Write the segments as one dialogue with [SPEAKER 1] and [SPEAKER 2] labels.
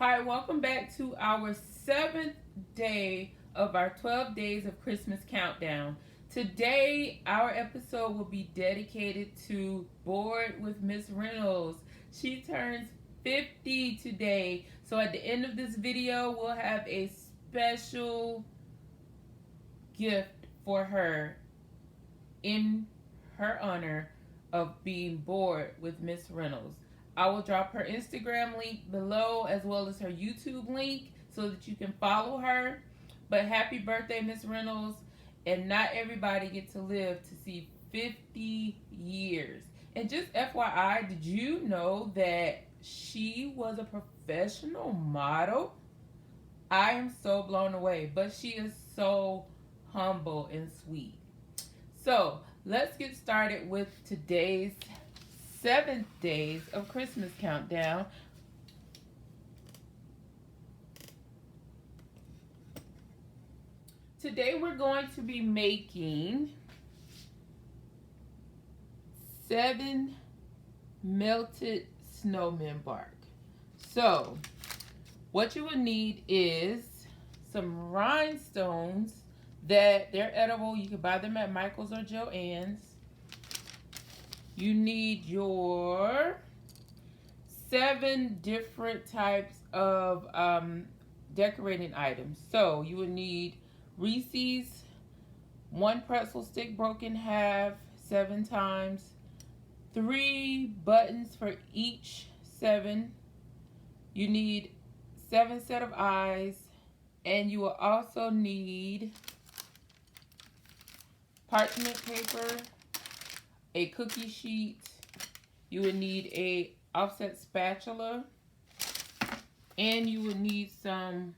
[SPEAKER 1] Hi, welcome back to our 7th day of our 12 days of Christmas countdown. Today, our episode will be dedicated to Bored with Miss Reynolds. She turns 50 today. So at the end of this video, we'll have a special gift for her in her honor of being bored with Miss Reynolds. I will drop her Instagram link below as well as her YouTube link so that you can follow her. But happy birthday, Miss Reynolds. And not everybody gets to live to see 50 years. And just FYI, did you know that she was a professional model? I am so blown away, but she is so humble and sweet. So let's get started with today's 7th days of Christmas countdown. Today we're going to be making 7 melted snowman bark. So what you would need is some rhinestones that they're edible. You can buy them at Michael's or Joann's. You need your 7 different types of decorating items. So you would need Reese's, 1 pretzel stick broken in half 7 times, 3 buttons for each 7. You need 7 set of eyes, and you will also need parchment paper, a cookie sheet. You would need a offset spatula, and you would need some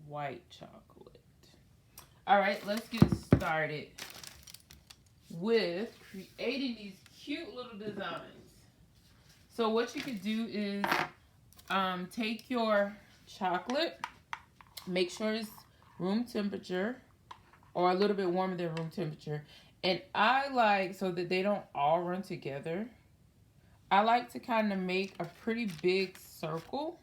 [SPEAKER 1] white chocolate. All right, let's get started with creating these cute little designs. So what you could do is take your chocolate, make sure it's room temperature or a little bit warmer than room temperature. And I like, so that they don't all run together, I like to kind of make a pretty big circle.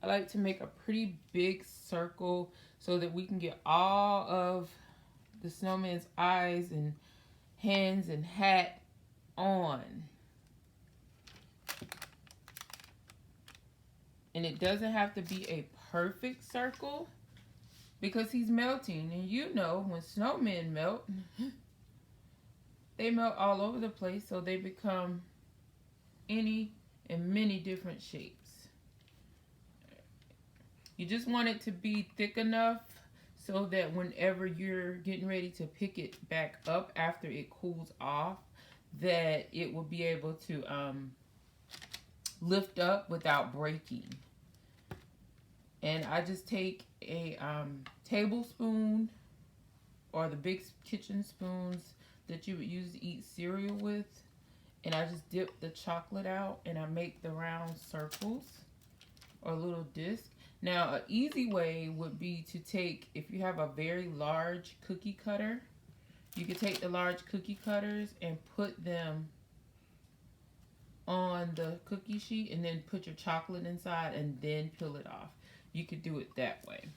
[SPEAKER 1] I like to make a pretty big circle so that we can get all of the snowman's eyes and hands and hat on. And it doesn't have to be a perfect circle because he's melting. And you know, when snowmen melt, they melt all over the place, so they become any and many different shapes. You just want it to be thick enough so that whenever you're getting ready to pick it back up after it cools off, that it will be able to lift up without breaking. And I just take a tablespoon or the big kitchen spoons that you would use to eat cereal with, and I just dip the chocolate out and I make the round circles or little discs. Now, an easy way would be to take, if you have a very large cookie cutter, you could take the large cookie cutters and put them on the cookie sheet and then put your chocolate inside and then peel it off. You could do it that way.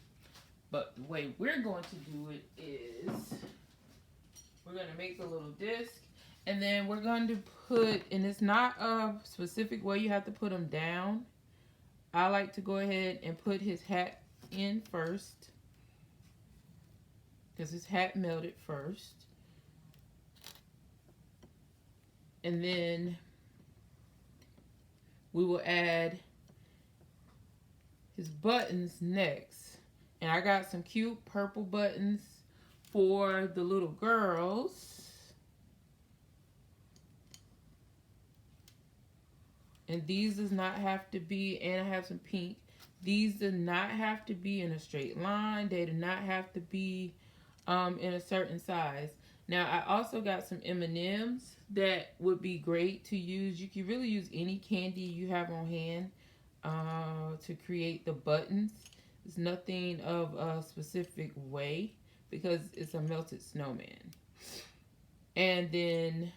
[SPEAKER 1] But the way we're going to do it is we're going to make the little disc, and then we're going to put, and it's not a specific way you have to put them down. I like to go ahead and put his hat in first because his hat melted first. And then we will add his buttons next. And I got some cute purple buttons for the little girls. And these does not have to be, and I have some pink. These do not have to be in a straight line. They do not have to be in a certain size. Now, I also got some M&Ms that would be great to use. You can really use any candy you have on hand to create the buttons. It's nothing of a specific way because it's a melted snowman. And then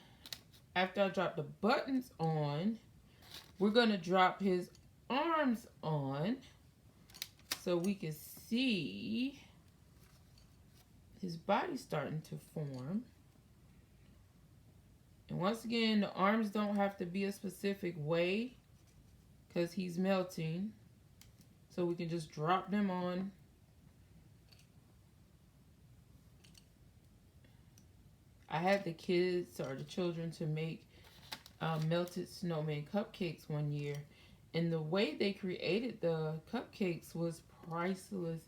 [SPEAKER 1] after I drop the buttons on, we're going to drop his arms on so we can see his body starting to form. And once again, the arms don't have to be a specific way because he's melting. So we can just drop them on. I had the kids or the children to make melted snowman cupcakes one year. And the way they created the cupcakes was priceless.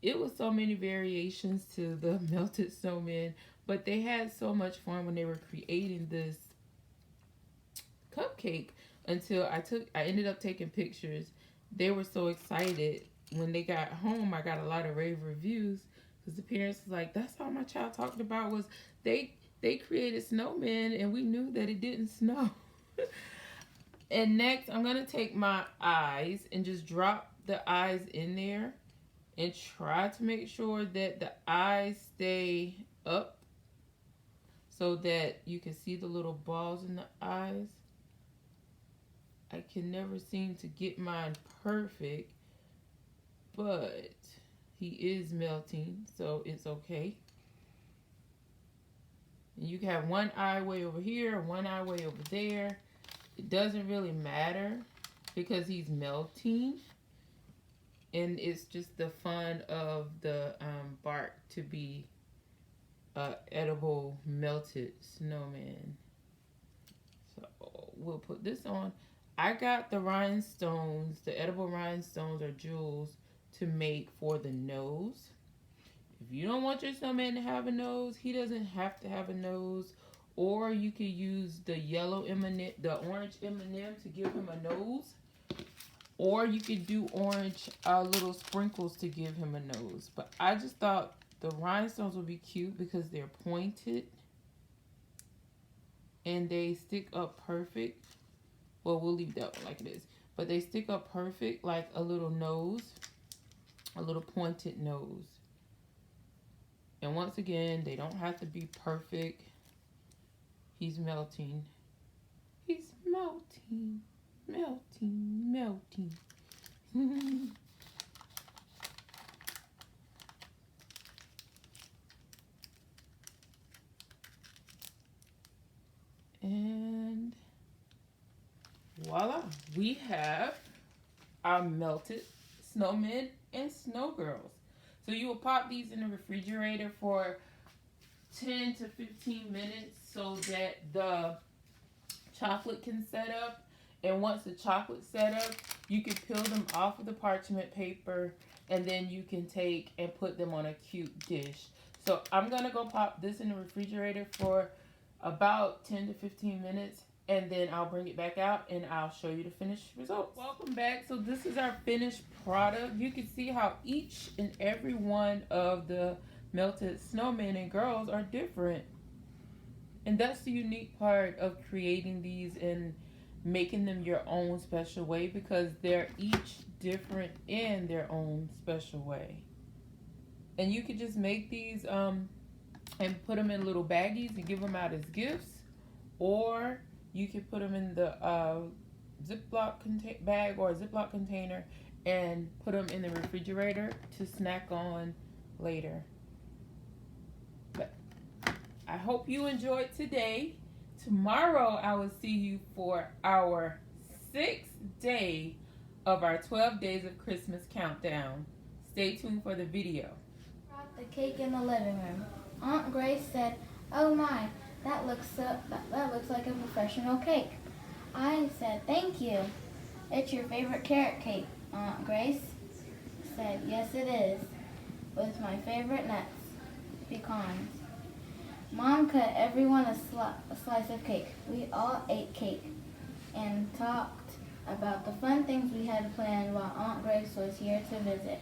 [SPEAKER 1] It was so many variations to the melted snowman, but they had so much fun when they were creating this cupcake until I ended up taking pictures. They were so excited. When they got home, I got a lot of rave reviews because the parents was like, that's all my child talked about was they created snowmen and we knew that it didn't snow. And next, I'm going to take my eyes and just drop the eyes in there and try to make sure that the eyes stay up so that you can see the little balls in the eyes. I can never seem to get mine perfect, but he is melting, so it's okay. And you can have one eye way over here, one eye way over there. It doesn't really matter because he's melting. And it's just the fun of the bark to be edible melted snowman. So we'll put this on. I got the rhinestones, the edible rhinestones or jewels to make for the nose. If you don't want your snowman to have a nose, he doesn't have to have a nose. Or you could use the yellow M&M, the orange M&M to give him a nose. Or you could do orange little sprinkles to give him a nose. But I just thought the rhinestones would be cute because they're pointed. And they stick up perfect. Well, we'll leave that one like it is. But they stick up perfect like a little nose. A little pointed nose. And once again, they don't have to be perfect. He's melting. He's melting. Melting, melting. And voila, we have our melted snowmen and snow girls. So you will pop these in the refrigerator for 10 to 15 minutes so that the chocolate can set up. And once the chocolate's set up, you can peel them off of the parchment paper and then you can take and put them on a cute dish. So I'm going to go pop this in the refrigerator for about 10 to 15 minutes and then I'll bring it back out and I'll show you the finished results. Welcome back. So this is our finished product. You can see how each and every one of the melted snowmen and girls are different. And that's the unique part of creating these and making them your own special way because they're each different in their own special way. And you could just make these and put them in little baggies and give them out as gifts, or you could put them in the Ziploc bag or a Ziploc container and put them in the refrigerator to snack on later. But I hope you enjoyed today. Tomorrow I will see you for our 6th day of our 12 days of Christmas countdown. Stay tuned for the video.
[SPEAKER 2] Brought the cake in the living room. Aunt Grace said, "Oh my, that looks like a professional cake." I said, "Thank you. It's your favorite carrot cake, Aunt Grace." Said, "Yes, it is. With my favorite nuts, pecans." Mom cut everyone a slice of cake. We all ate cake and talked about the fun things we had planned while Aunt Grace was here to visit.